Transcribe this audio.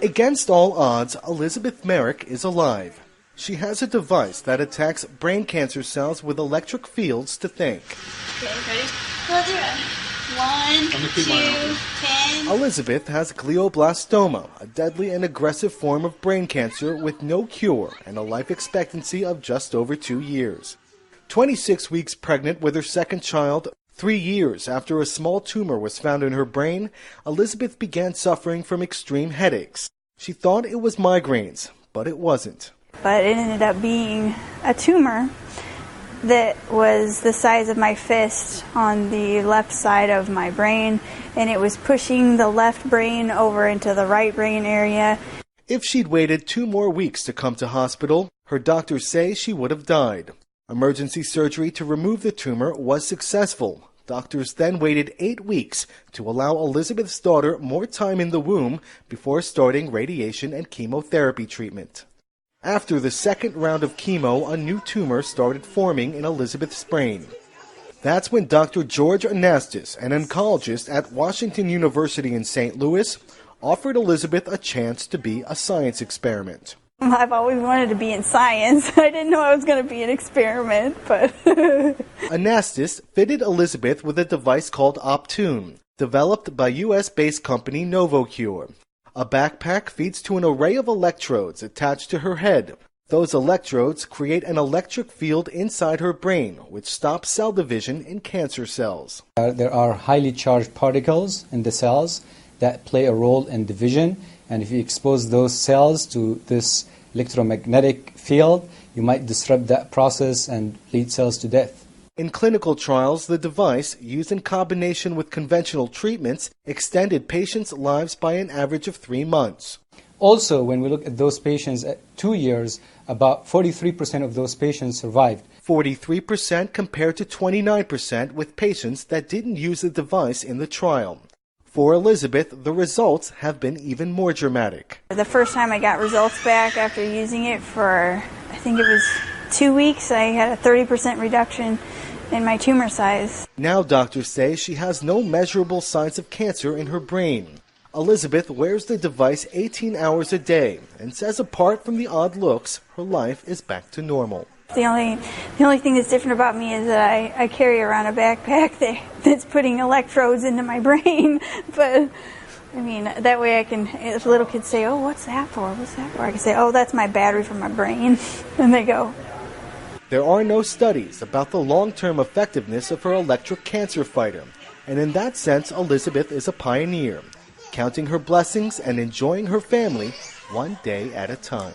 Against all odds, Elizabeth Merrick is alive. She has a device that attacks brain cancer cells with electric fields to think. Okay, ready? Let's do it. 1, 2, 10. Elizabeth has glioblastoma, a deadly and aggressive form of brain cancer with no cure and a life expectancy of just over 2 years. 26 weeks pregnant with her second child, 3 years after a small tumor was found in her brain, Elizabeth began suffering from extreme headaches. She thought it was migraines, but it wasn't. But it ended up being a tumor that was the size of my fist on the left side of my brain, and it was pushing the left brain over into the right brain area. If she'd waited 2 more weeks to come to hospital, her doctors say she would have died. Emergency surgery to remove the tumor was successful. Doctors then waited 8 weeks to allow Elizabeth's daughter more time in the womb before starting radiation and chemotherapy treatment. After the second round of chemo, a new tumor started forming in Elizabeth's brain. That's when Dr. George Anastas, an oncologist at Washington University in St. Louis, offered Elizabeth a chance to be a science experiment. I've always wanted to be in science. I didn't know I was going to be an experiment, but... Anastas fitted Elizabeth with a device called Optune, developed by U.S.-based company NovoCure. A backpack feeds to an array of electrodes attached to her head. Those electrodes create an electric field inside her brain, which stops cell division in cancer cells. There are highly charged particles in the cells that play a role in division, and if you expose those cells to this electromagnetic field, you might disrupt that process and lead cells to death. In clinical trials, the device, used in combination with conventional treatments, extended patients' lives by an average of 3 months. Also, when we look at those patients at 2 years, about 43% of those patients survived. 43% compared to 29% with patients that didn't use the device in the trial. For Elizabeth, the results have been even more dramatic. The first time I got results back after using it for, I think it was 2 weeks, I had a 30% reduction in my tumor size. Now doctors say she has no measurable signs of cancer in her brain. Elizabeth wears the device 18 hours a day and says apart from the odd looks, her life is back to normal. The only thing that's different about me is that I carry around a backpack that's putting electrodes into my brain. But, I mean, that way I can, if little kids say, oh, what's that for? What's that for? I can say, oh, that's my battery for my brain. And they go. There are no studies about the long-term effectiveness of her electric cancer fighter. And in that sense, Elizabeth is a pioneer, counting her blessings and enjoying her family one day at a time.